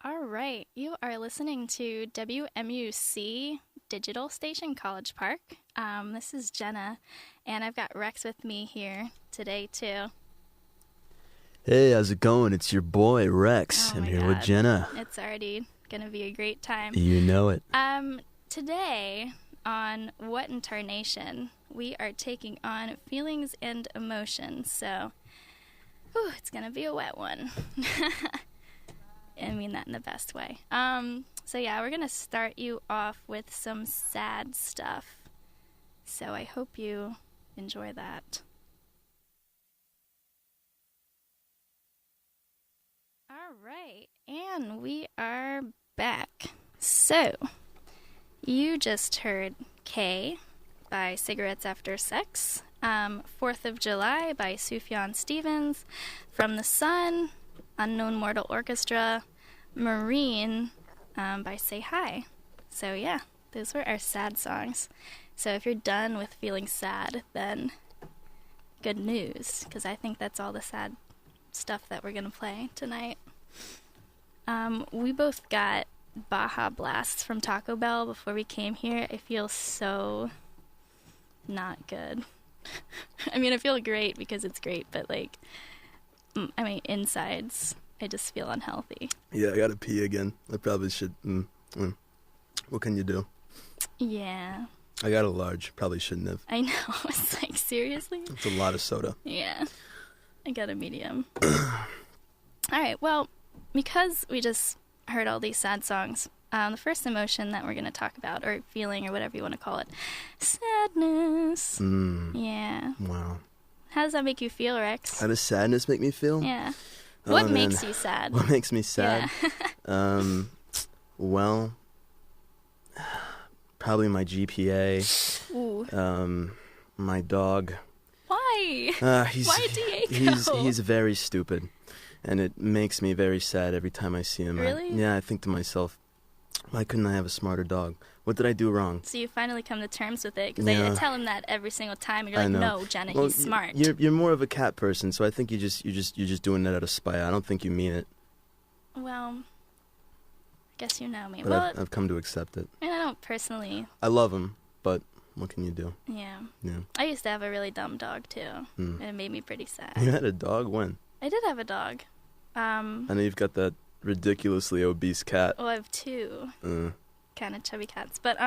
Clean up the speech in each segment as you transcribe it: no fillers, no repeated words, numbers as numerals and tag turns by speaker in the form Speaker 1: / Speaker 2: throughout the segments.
Speaker 1: All right, you are listening to WMUC Digital Station College Park. This is Jenna, and I've got Rex with me here today, too.
Speaker 2: Hey, how's it going? It's your boy, Rex.
Speaker 1: Oh
Speaker 2: I'm
Speaker 1: my
Speaker 2: here
Speaker 1: God.
Speaker 2: with Jenna.
Speaker 1: It's already going to be a great time.
Speaker 2: You know it.
Speaker 1: Today, on What in Tarnation, we are taking on feelings and emotions, so it's going to be a wet one. I mean that in the best way. So yeah, we're going to start you off with some sad stuff. So I hope you enjoy that. All right, and we are back. So, you just heard K by Cigarettes After Sex, 4th of July by Sufjan Stevens, From the Sun, Unknown Mortal Orchestra, Marine by Say Hi. So yeah, those were our sad songs. So if you're done with feeling sad, then good news, because I think that's all the sad stuff that we're going to play tonight. We both got Baja Blasts from Taco Bell before we came here. I feel so not good. I mean, I feel great because it's great, but insides, I just feel unhealthy.
Speaker 2: Yeah, I gotta pee again. I probably should. What can you do?
Speaker 1: Yeah.
Speaker 2: I got a large. Probably shouldn't have.
Speaker 1: I know. It's like, seriously?
Speaker 2: It's a lot of soda.
Speaker 1: Yeah. I got a medium. All right, well, because we just heard all these sad songs, the first emotion that we're going to talk about, or feeling, or whatever you want to call it, sadness. Yeah.
Speaker 2: Wow.
Speaker 1: How does that make you feel, Rex?
Speaker 2: How does sadness make me feel?
Speaker 1: Yeah.
Speaker 2: Oh,
Speaker 1: What
Speaker 2: man.
Speaker 1: makes you sad?
Speaker 2: What makes me sad?
Speaker 1: Yeah.
Speaker 2: Well, probably my GPA.
Speaker 1: Ooh.
Speaker 2: My dog.
Speaker 1: Why?
Speaker 2: Why
Speaker 1: Diego?
Speaker 2: He's very stupid, and it makes me very sad every time I see him.
Speaker 1: Really?
Speaker 2: I think to myself, why couldn't I have a smarter dog? What did I do wrong?
Speaker 1: So you finally come to terms with it, because
Speaker 2: Yeah.
Speaker 1: I tell him that every single time, and you're
Speaker 2: I
Speaker 1: like,
Speaker 2: know.
Speaker 1: no, Jenna,
Speaker 2: Well,
Speaker 1: he's smart.
Speaker 2: You're more of a cat person, so I think you're just doing that out of spite. I don't think you mean it.
Speaker 1: Well, I guess you know me.
Speaker 2: But
Speaker 1: Well,
Speaker 2: I've come to accept it.
Speaker 1: I don't personally.
Speaker 2: I love him, but what can you do?
Speaker 1: Yeah.
Speaker 2: Yeah.
Speaker 1: I used to have a really dumb dog, too, and it made me pretty sad.
Speaker 2: You had a dog? When?
Speaker 1: I did have a dog.
Speaker 2: I know you've got that ridiculously obese cat.
Speaker 1: Well, I have two
Speaker 2: Uh,
Speaker 1: kind of chubby cats, but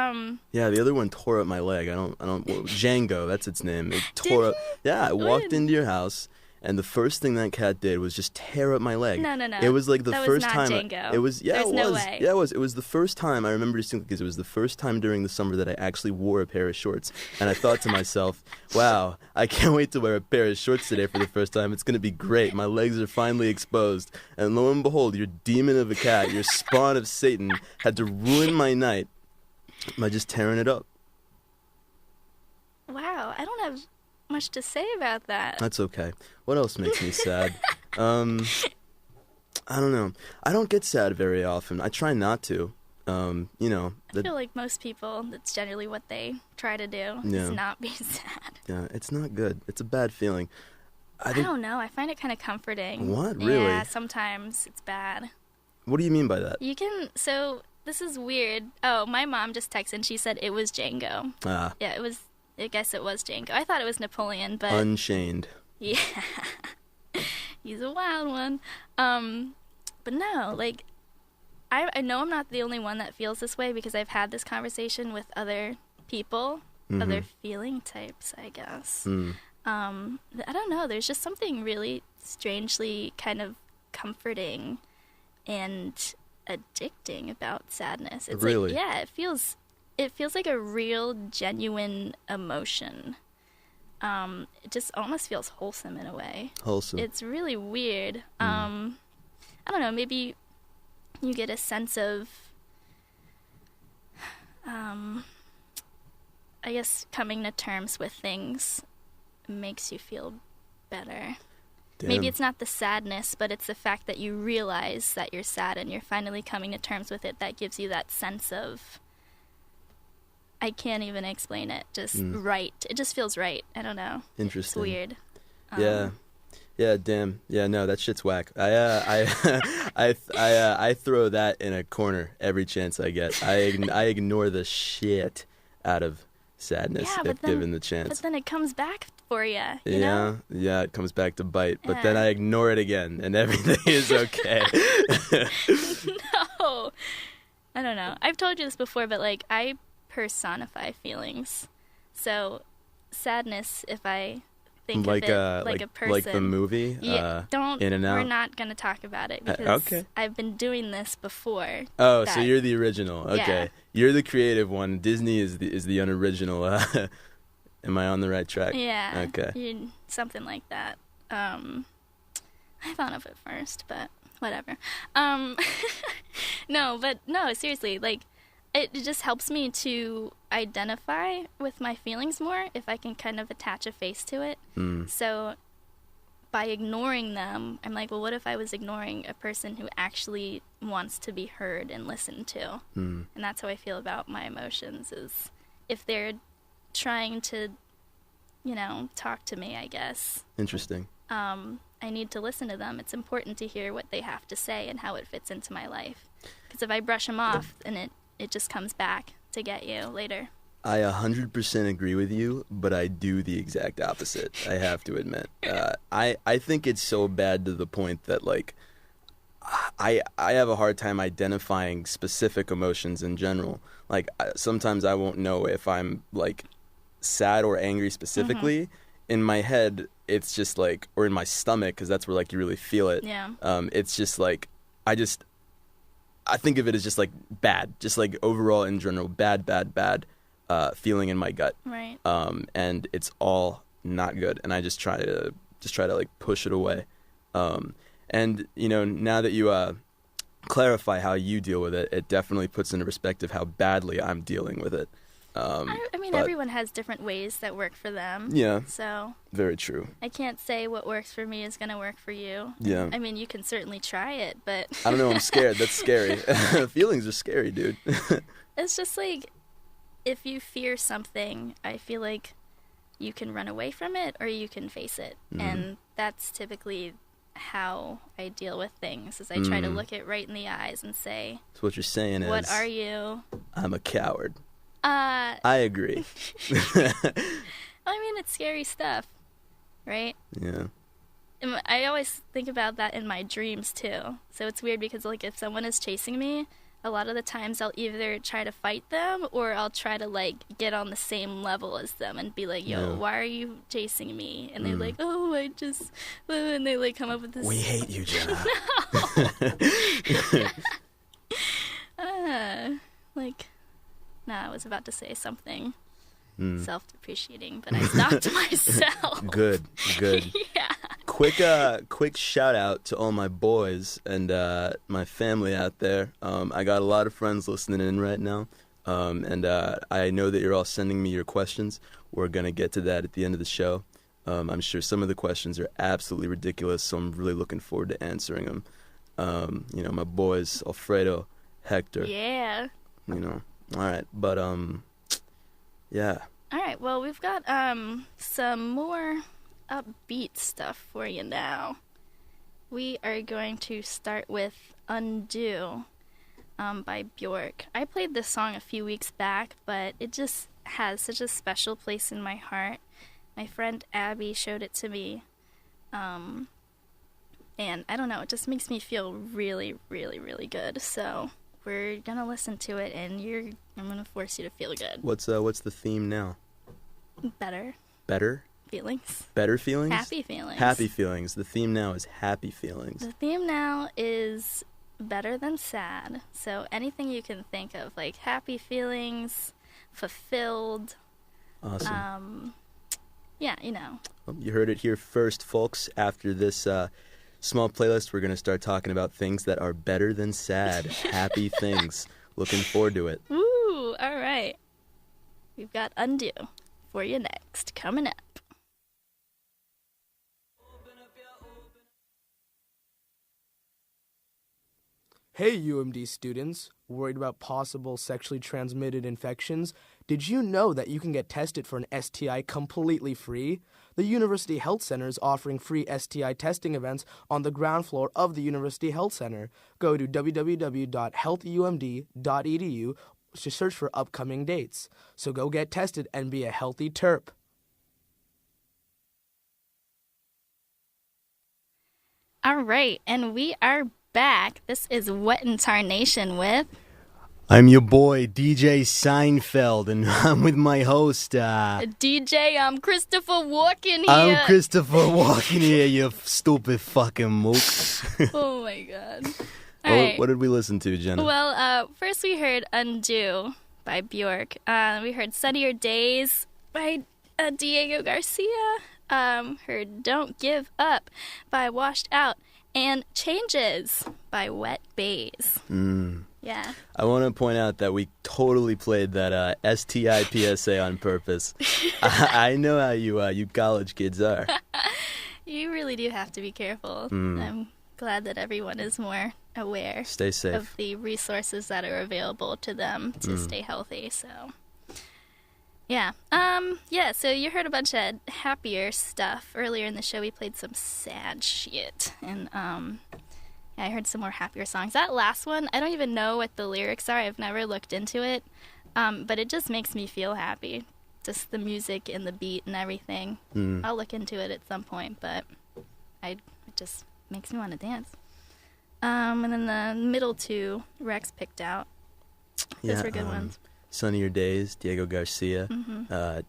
Speaker 2: Yeah, the other one tore up my leg. I don't. Well, Django, that's its name. It tore up. Yeah, I walked into your house, and the first thing that cat did was just tear up my leg.
Speaker 1: No.
Speaker 2: It was like the
Speaker 1: That
Speaker 2: first
Speaker 1: was not
Speaker 2: time.
Speaker 1: Django.
Speaker 2: It was. Yeah,
Speaker 1: There's
Speaker 2: it
Speaker 1: no
Speaker 2: was.
Speaker 1: way.
Speaker 2: Yeah, it was. It was the first time I remember distinctly because it was the first time during the summer that I actually wore a pair of shorts, and I thought to myself, "Wow, I can't wait to wear a pair of shorts today for the first time. It's gonna be great. My legs are finally exposed." And lo and behold, your demon of a cat, your spawn of Satan, had to ruin my night by just tearing it up.
Speaker 1: wow, I don't have much to say about that.
Speaker 2: That's okay. What else makes me sad? I don't know. I don't get sad very often. I try not to.
Speaker 1: I feel like most people, that's generally what they try to do,
Speaker 2: Yeah.
Speaker 1: is not be sad.
Speaker 2: Yeah, it's not good. It's a bad feeling.
Speaker 1: I don't know. I find it kind of comforting.
Speaker 2: What? Really?
Speaker 1: Yeah, sometimes it's bad.
Speaker 2: What do you mean by that?
Speaker 1: You can, so this is weird. Oh, my mom just texted and she said it was Django.
Speaker 2: Ah,
Speaker 1: Yeah, I guess it was Django. I thought it was Napoleon, but
Speaker 2: Unchained.
Speaker 1: yeah, he's a wild one. But no, like, I know I'm not the only one that feels this way because I've had this conversation with other people, other feeling types, I guess. I don't know, there's just something really strangely kind of comforting and addicting about sadness. It's
Speaker 2: Really?
Speaker 1: like, yeah, it feels like a real, genuine emotion. It just almost feels wholesome in a way.
Speaker 2: Wholesome.
Speaker 1: It's really weird. I don't know, maybe you get a sense of, I guess, coming to terms with things makes you feel better.
Speaker 2: Damn.
Speaker 1: Maybe it's not the sadness, but it's the fact that you realize that you're sad and you're finally coming to terms with it that gives you that sense of, I can't even explain it, just right. It just feels right. I don't know.
Speaker 2: Interesting.
Speaker 1: It's weird.
Speaker 2: Yeah. Yeah, damn. Yeah, no, that shit's whack. I throw that in a corner every chance I get. I ignore the shit out of sadness
Speaker 1: Yeah,
Speaker 2: if given the chance.
Speaker 1: but then it comes back for you, you know?
Speaker 2: Yeah, it comes back to bite. But then
Speaker 1: Yeah.
Speaker 2: I ignore it again, and everything is okay.
Speaker 1: No. I don't know. I've told you this before, but like I personify feelings. So sadness, if I think of it like a person,
Speaker 2: like the movie,
Speaker 1: yeah, don't.
Speaker 2: In and Out.
Speaker 1: We're not gonna talk about it because
Speaker 2: okay.
Speaker 1: I've been doing this before.
Speaker 2: Oh, so you're the original. Okay,
Speaker 1: Yeah.
Speaker 2: you're the creative one. Disney is the unoriginal. Am I on the right track?
Speaker 1: Yeah.
Speaker 2: Okay.
Speaker 1: Something like that. I thought of it first, but whatever. No, seriously, like, it just helps me to identify with my feelings more if I can kind of attach a face to it. So by ignoring them, I'm like, well, what if I was ignoring a person who actually wants to be heard and listened to? And that's how I feel about my emotions, is if they're trying to, talk to me, I guess.
Speaker 2: Interesting.
Speaker 1: I need to listen to them. It's important to hear what they have to say and how it fits into my life. Because if I brush them off, then it just comes back to get you later.
Speaker 2: I 100% agree with you, but I do the exact opposite, I have to admit. I think it's so bad to the point that, like, I have a hard time identifying specific emotions in general. Like, sometimes I won't know if I'm, like, sad or angry specifically. In my head, it's just like, or in my stomach, because that's where, like, you really feel it.
Speaker 1: Yeah.
Speaker 2: It's just like, I think of it as just like bad, just like overall in general, bad feeling in my gut.
Speaker 1: Right.
Speaker 2: And it's all not good, and I just try to like push it away. And now that you clarify how you deal with it, it definitely puts into perspective how badly I'm dealing with it.
Speaker 1: I mean, everyone has different ways that work for them.
Speaker 2: Yeah.
Speaker 1: So
Speaker 2: very true.
Speaker 1: I can't say what works for me is going to work for you.
Speaker 2: Yeah.
Speaker 1: I mean, you can certainly try it, but
Speaker 2: I don't know. I'm scared. That's scary. Feelings are scary, dude.
Speaker 1: It's just like, if you fear something, I feel like you can run away from it or you can face it. And that's typically how I deal with things, is I try to look it right in the eyes and say,
Speaker 2: so what you're saying is,
Speaker 1: what are you?
Speaker 2: I'm a coward. I agree.
Speaker 1: I mean, it's scary stuff, right?
Speaker 2: Yeah.
Speaker 1: And I always think about that in my dreams, too. So it's weird because, like, if someone is chasing me, a lot of the times I'll either try to fight them or I'll try to, like, get on the same level as them and be like, yo, why are you chasing me? And they're like, oh, and they, like, come up with this.
Speaker 2: We hate you, Jenna.
Speaker 1: No, I was about to say something self-depreciating, but I stopped myself.
Speaker 2: Good.
Speaker 1: Yeah.
Speaker 2: Quick shout out to all my boys and my family out there. I got a lot of friends listening in right now, and I know that you're all sending me your questions. We're gonna get to that at the end of the show. I'm sure some of the questions are absolutely ridiculous, so I'm really looking forward to answering them. My boys, Alfredo, Hector.
Speaker 1: Yeah.
Speaker 2: All right, but yeah.
Speaker 1: All right, well, we've got some more upbeat stuff for you now. We are going to start with Undo by Bjork. I played this song a few weeks back, but it just has such a special place in my heart. My friend Abby showed it to me, and I don't know, it just makes me feel really, really, really good. So we're gonna listen to it, and I'm gonna force you to feel good.
Speaker 2: What's the theme now?
Speaker 1: Better
Speaker 2: feelings.
Speaker 1: Happy feelings.
Speaker 2: Happy feelings. The theme now is happy feelings.
Speaker 1: The theme now is better than sad. So anything you can think of, like happy feelings, fulfilled.
Speaker 2: Awesome.
Speaker 1: Yeah,
Speaker 2: Well, you heard it here first, folks. After this small playlist, we're going to start talking about things that are better than sad. Happy things. Looking forward to it.
Speaker 1: Woo! All right. We've got Undo for you next. Coming up.
Speaker 3: Hey UMD students, worried about possible sexually transmitted infections? Did you know that you can get tested for an STI completely free? The University Health Center is offering free STI testing events on the ground floor of the University Health Center. Go to www.healthumd.edu to search for upcoming dates. So go get tested and be a healthy terp.
Speaker 1: All right, and we are back. This is What in Tarnation with...
Speaker 2: I'm your boy, DJ Seinfeld, and I'm with my host,
Speaker 1: DJ, I'm Christopher Walken here.
Speaker 2: I'm Christopher Walken here, you stupid fucking mook.
Speaker 1: Oh my god. All right.
Speaker 2: What did we listen to, Jenna?
Speaker 1: Well, first we heard Undo by Bjork. We heard Sunnier Days by Diego Garcia. Heard Don't Give Up by Washed Out. And Changes by Wet Bays. Yeah.
Speaker 2: I want to point out that we totally played that STI PSA on purpose. I know how you college kids are.
Speaker 1: You really do have to be careful. I'm glad that everyone is more aware.
Speaker 2: Stay safe.
Speaker 1: Of the resources that are available to them to stay healthy. So, yeah. So you heard a bunch of happier stuff. Earlier in the show, we played some sad shit. And, I heard some more happier songs. That last one, I don't even know what the lyrics are. I've never looked into it. But it just makes me feel happy. Just the music and the beat and everything. I'll look into it at some point, but it just makes me want to dance. And then the middle two Rex picked out. Those were good ones.
Speaker 2: Sunnier Days, Diego Garcia.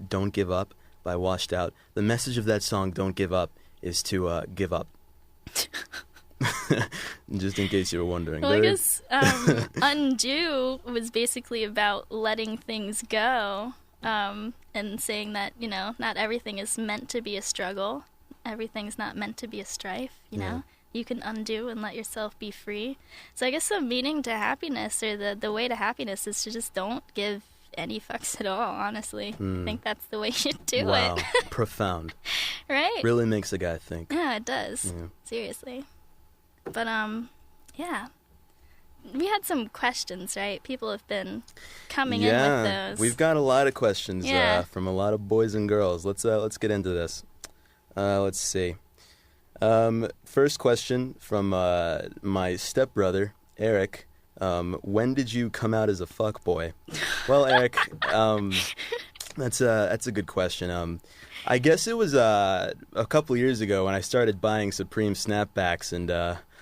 Speaker 2: Don't Give Up by Washed Out. The message of that song, Don't Give Up, is to give up. Just in case you were wondering.
Speaker 1: Well, I guess Undo was basically about letting things go and saying that, not everything is meant to be a struggle. Everything's not meant to be a strife, you know? You can undo and let yourself be free. So I guess the meaning to happiness, or the way to happiness, is to just don't give any fucks at all, honestly. I think that's the way you do it.
Speaker 2: Wow, profound.
Speaker 1: Right?
Speaker 2: Really makes a guy think.
Speaker 1: Yeah, it does. Yeah. Seriously. But, yeah. We had some questions, right? People have been coming in with those.
Speaker 2: We've got a lot of questions from a lot of boys and girls. Let's get into this. Let's see. First question from my stepbrother, Eric. When did you come out as a fuckboy? Well, Eric, that's a good question. I guess it was a couple years ago when I started buying Supreme snapbacks and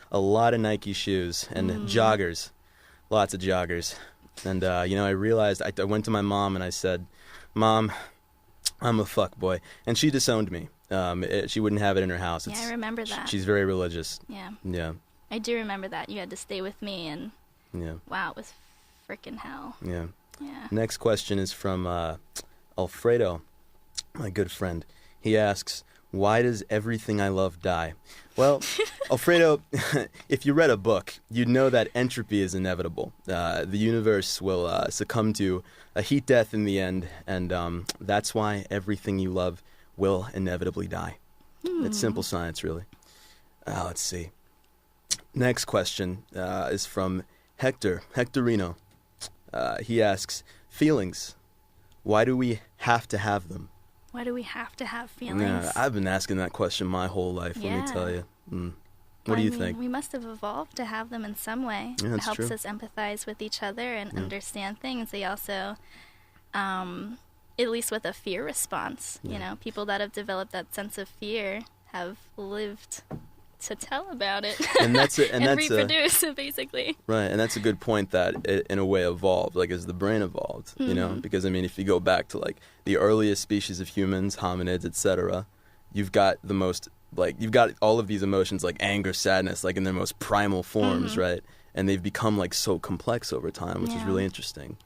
Speaker 2: a lot of Nike shoes and joggers, lots of joggers. And, I realized, I went to my mom and I said, Mom, I'm a fuckboy. And she disowned me. She wouldn't have it in her house.
Speaker 1: I remember that.
Speaker 2: She's very religious.
Speaker 1: Yeah.
Speaker 2: Yeah.
Speaker 1: I do remember that. You had to stay with me, and wow, it was freaking hell.
Speaker 2: Yeah.
Speaker 1: Yeah.
Speaker 2: Next question is from Alfredo, my good friend. He asks, why does everything I love die? Well, Alfredo, if you read a book, you'd know that entropy is inevitable. The universe will succumb to a heat death in the end, and that's why everything you love will inevitably die. It's simple science, really. Let's see. Next question is from Hectorino. He asks, feelings, why do we have to have them?
Speaker 1: Why do we have to have feelings?
Speaker 2: Yeah, I've been asking that question my whole life, let me tell you. What do you think?
Speaker 1: We must have evolved to have them in some way.
Speaker 2: Yeah,
Speaker 1: it helps
Speaker 2: true.
Speaker 1: us empathize with each other and understand things. They also, at least with a fear response, people that have developed that sense of fear have lived to tell about it and reproduce, basically.
Speaker 2: Right, and that's a good point that it, in a way, evolved, like as the brain evolved, because, if you go back to, like, the earliest species of humans, hominids, etc., you've got all of these emotions, like anger, sadness, like in their most primal forms, right? And they've become, like, so complex over time, which is really interesting.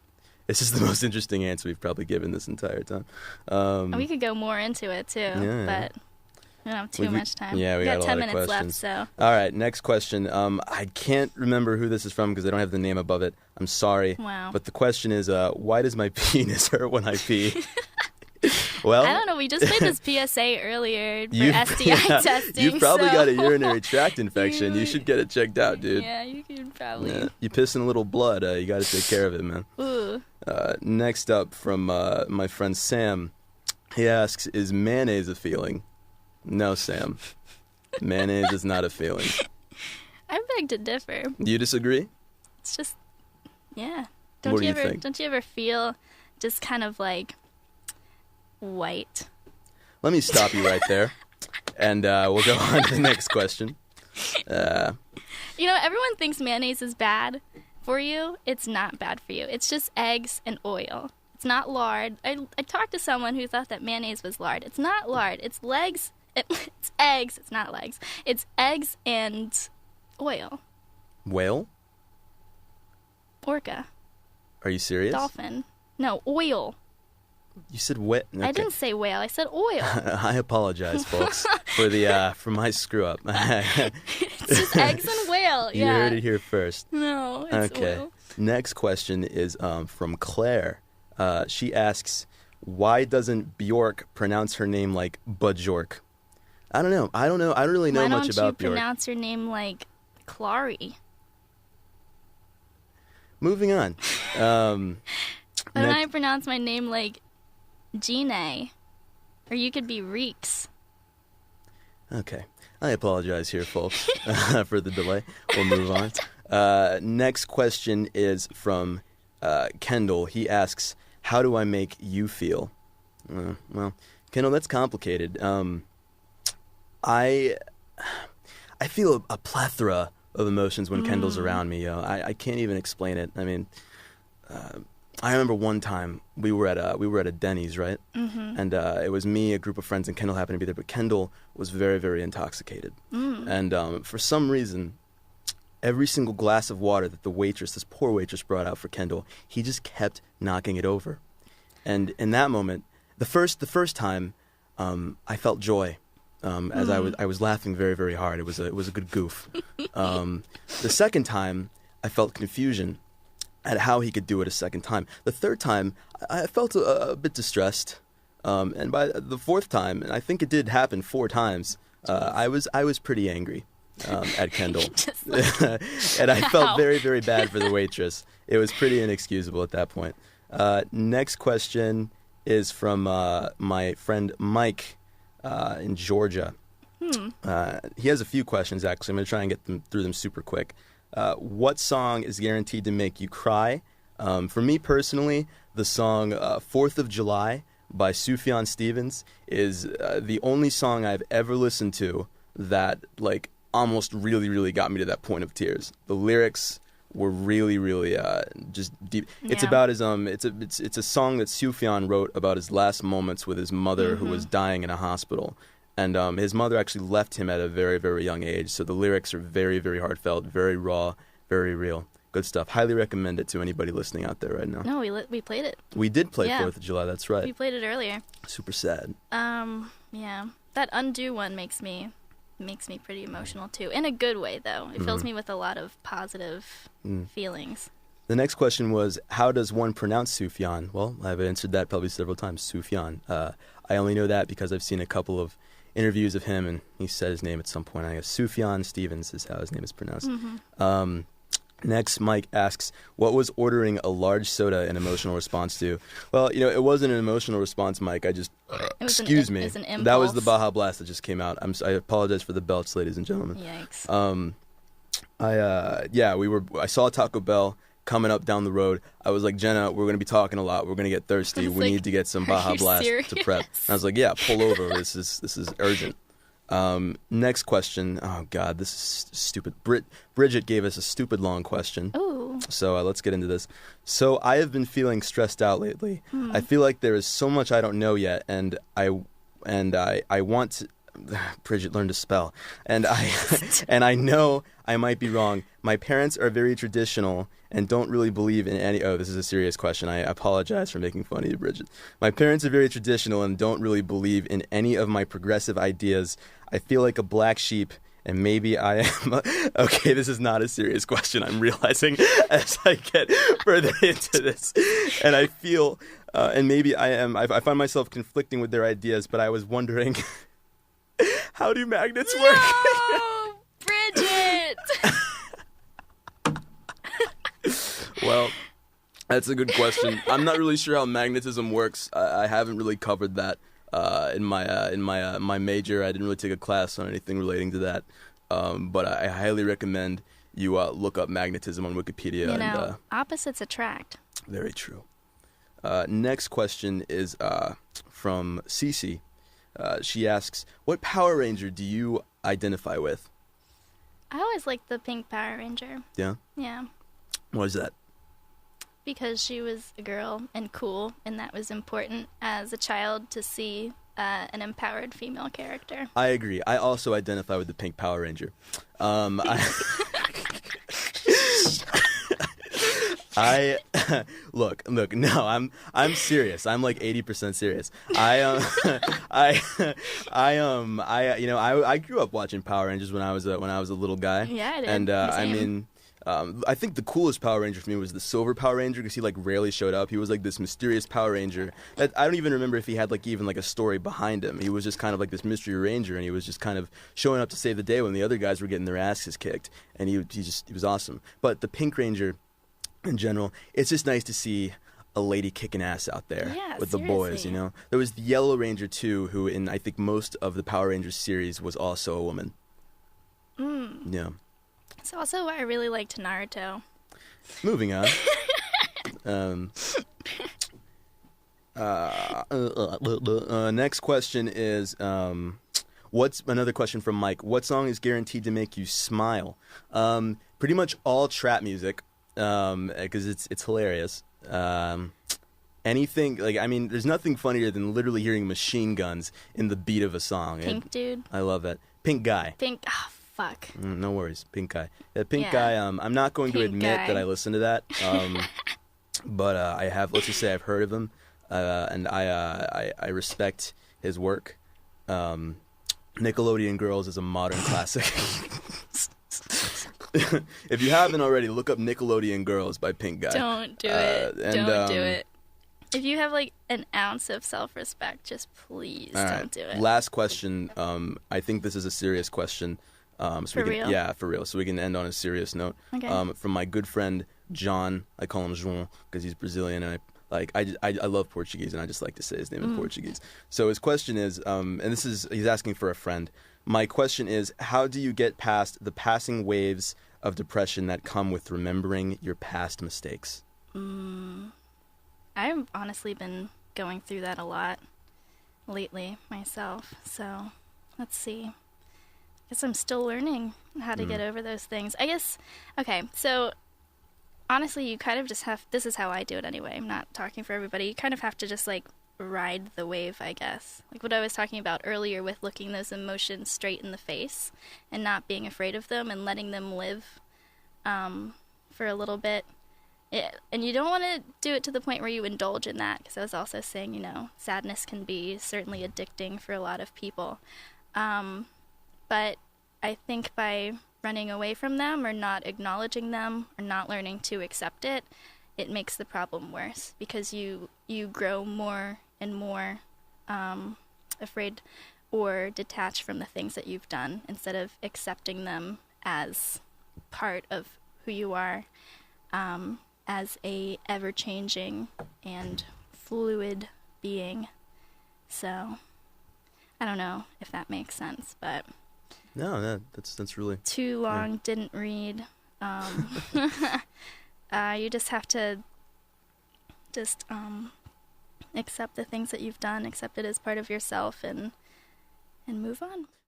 Speaker 2: This is the most interesting answer we've probably given this entire time.
Speaker 1: We could go more into it, too, but... We don't have too much time.
Speaker 2: Yeah, we got
Speaker 1: 10
Speaker 2: a lot
Speaker 1: minutes
Speaker 2: of questions
Speaker 1: left, so.
Speaker 2: All right, next question. I can't remember who this is from because I don't have the name above it. I'm sorry.
Speaker 1: Wow.
Speaker 2: But the question is, why does my penis hurt when I pee? Well,
Speaker 1: I don't know. We just played this PSA earlier for STI testing.
Speaker 2: You've probably
Speaker 1: so...
Speaker 2: got a urinary tract infection. You should get it checked out, dude.
Speaker 1: Yeah, you could probably.
Speaker 2: Yeah. You pissing a little blood. You got to take care of it, man.
Speaker 1: Ooh.
Speaker 2: Next up from my friend Sam. He asks, is mayonnaise a feeling? No, Sam. Mayonnaise is not a feeling.
Speaker 1: I beg to differ.
Speaker 2: Do you disagree?
Speaker 1: It's just, yeah.
Speaker 2: What do you think?
Speaker 1: Don't you ever feel just kind of like white?
Speaker 2: Let me stop you right there, and we'll go on to the next question.
Speaker 1: You know, everyone thinks mayonnaise is bad for you. It's not bad for you. It's just eggs and oil. It's not lard. I talked to someone who thought that mayonnaise was lard. It's not lard. It's eggs. It's not legs. It's eggs and oil.
Speaker 2: Whale?
Speaker 1: Orca.
Speaker 2: Are you serious?
Speaker 1: Dolphin. No, oil.
Speaker 2: You said wet. Okay.
Speaker 1: I didn't say whale. I said oil.
Speaker 2: I apologize, folks, for my screw up.
Speaker 1: It's just eggs and whale.
Speaker 2: You
Speaker 1: Yeah.
Speaker 2: heard it here first.
Speaker 1: No, it's
Speaker 2: Okay.
Speaker 1: oil.
Speaker 2: Next question is from Claire. She asks, why doesn't Bjork pronounce her name like Bjork? I don't know. I don't really know much about
Speaker 1: Why don't you
Speaker 2: Bjork.
Speaker 1: pronounce your name like Clary?
Speaker 2: Moving on.
Speaker 1: Why don't I
Speaker 2: Next,
Speaker 1: pronounce my name like Gine? Or you could be Reeks.
Speaker 2: okay. I apologize here, folks, for the delay. We'll move on. Next question is from Kendall. He asks, how do I make you feel? Well, Kendall, that's complicated. I feel a plethora of emotions when Kendall's around me. I can't even explain it. I mean, I remember one time we were at a Denny's, right? Mm-hmm. And it was me, a group of friends, and Kendall happened to be there. But Kendall was very, very intoxicated, and for some reason, every single glass of water that this poor waitress, brought out for Kendall, he just kept knocking it over. And in that moment, the first time, I felt joy. As I was laughing very, very hard. It was a good goof. The second time, I felt confusion at how he could do it a second time. The third time, I felt a bit distressed. And by the fourth time, and I think it did happen 4 times, I was pretty angry at Kendall. And I felt very, very bad for the waitress. It was pretty inexcusable at that point. Next question is from my friend Mike. In Georgia. He has a few questions, actually. I'm going to try and get through them super quick. What song is guaranteed to make you cry? For me personally, the song 4th of July by Sufjan Stevens is the only song I've ever listened to that almost really, really got me to that point of tears. The lyrics were really, really just deep.
Speaker 1: Yeah.
Speaker 2: It's about his it's a song that Sufjan wrote about his last moments with his mother, who was dying in a hospital, and his mother actually left him at a very, very young age. So the lyrics are very, very heartfelt, very raw, very real. Good stuff. Highly recommend it to anybody listening out there right now.
Speaker 1: No, we played it.
Speaker 2: We did play
Speaker 1: Yeah.
Speaker 2: 4th of July. That's right.
Speaker 1: We played it earlier.
Speaker 2: Super sad.
Speaker 1: Yeah. That Undo one makes me pretty emotional too. In a good way, though. It fills me with a lot of positive feelings.
Speaker 2: The next question was, how does one pronounce Sufjan? Well, I've answered that probably several times. Sufjan. I only know that because I've seen a couple of interviews of him, and he said his name at some point. I guess Sufjan Stevens is how his name is pronounced. Next, Mike asks, what was ordering a large soda an emotional response to? Well, it wasn't an emotional response, Mike. I just, excuse me.
Speaker 1: It was an
Speaker 2: That was the
Speaker 1: impulse.
Speaker 2: Baja Blast that just came out. I apologize for the belch, ladies and gentlemen.
Speaker 1: Yikes.
Speaker 2: I saw Taco Bell coming up down the road. I was like, Jenna, we're going to be talking a lot. We're going to get thirsty. We need to get some Baja
Speaker 1: you
Speaker 2: Blast
Speaker 1: serious?
Speaker 2: to prep. And I was like, yeah, pull over. This is urgent. Next question. Oh, God, this is stupid. Bridget gave us a stupid long question.
Speaker 1: Ooh.
Speaker 2: So let's get into this. So I have been feeling stressed out lately. I feel like there is so much I don't know yet, and I want to... Bridget learned to spell. And I know I might be wrong. My parents are very traditional and don't really believe in any... Oh, this is a serious question. I apologize for making fun of you, Bridget. My parents are very traditional and don't really believe in any of my progressive ideas. I feel like a black sheep, and maybe I am... Okay, this is not a serious question, I'm realizing as I get further into this. And I feel And maybe I am. I find myself conflicting with their ideas, but I was wondering, how do magnets work?
Speaker 1: No, Bridget.
Speaker 2: Well, that's a good question. I'm not really sure how magnetism works. I haven't really covered that in my major. I didn't really take a class on anything relating to that. But I highly recommend you look up magnetism on Wikipedia.
Speaker 1: You know, opposites attract.
Speaker 2: Very true. Next question is from Cece. She asks, what Power Ranger do you identify with?
Speaker 1: I always liked the pink Power Ranger.
Speaker 2: Yeah?
Speaker 1: Yeah.
Speaker 2: What is that?
Speaker 1: Because she was a girl and cool, and that was important as a child to see an empowered female character.
Speaker 2: I agree. I also identify with the pink Power Ranger. I look. No, I'm serious. I'm like 80% serious. I grew up watching Power Rangers when I was a little guy.
Speaker 1: Yeah, I did.
Speaker 2: And I
Speaker 1: Same.
Speaker 2: mean, I think the coolest Power Ranger for me was the Silver Power Ranger because he like rarely showed up. He was like this mysterious Power Ranger that I don't even remember if he had like even like a story behind him. He was just kind of like this mystery ranger, and he was just kind of showing up to save the day when the other guys were getting their asses kicked, and he was awesome. But the Pink Ranger, in general, it's just nice to see a lady kicking ass out there with the boys, you know? There was the Yellow Ranger, too, who in, I think, most of the Power Rangers series was also a woman. Yeah.
Speaker 1: It's also why I really liked Naruto.
Speaker 2: Moving on. Next question is, what's another question from Mike? What song is guaranteed to make you smile? Pretty much all trap music. Because it's hilarious. Anything like, I mean, there's nothing funnier than literally hearing machine guns in the beat of a song.
Speaker 1: Pink Dude.
Speaker 2: I love that. Pink Guy.
Speaker 1: Fuck.
Speaker 2: No worries. Pink Guy. Pink Guy. I'm not going to admit that I listen to that. But I have. Let's just say I've heard of him, and I respect his work. Nickelodeon Girls is a modern classic. If you haven't already, look up Nickelodeon Girls by Pink Guy.
Speaker 1: Don't do it. Don't do it. If you have like an ounce of self-respect, just please don't do it.
Speaker 2: Last question. I think this is a serious question.
Speaker 1: For real?
Speaker 2: Yeah, for real. So we can end on a serious note.
Speaker 1: Okay.
Speaker 2: From my good friend John. I call him João because he's Brazilian, and I love Portuguese, and I just like to say his name in Portuguese. So his question is, and he's asking for a friend. My question is, how do you get past the passing waves of depression that come with remembering your past mistakes?
Speaker 1: I've honestly been going through that a lot lately myself. So let's see. I guess I'm still learning how to get over those things. I guess, okay, so honestly, you kind of just have, this is how I do it anyway. I'm not talking for everybody. You kind of have to just like ride the wave, I guess. Like what I was talking about earlier with looking those emotions straight in the face and not being afraid of them and letting them live for a little bit. And you don't want to do it to the point where you indulge in that, because I was also saying, you know, sadness can be certainly addicting for a lot of people. But I think by running away from them or not acknowledging them or not learning to accept it, it makes the problem worse, because you grow more and more afraid or detached from the things that you've done instead of accepting them as part of who you are, as a ever-changing and fluid being. So I don't know if that makes sense, but
Speaker 2: no, that's really
Speaker 1: too long. Didn't read. You just have to accept the things that you've done, accept it as part of yourself, and move on.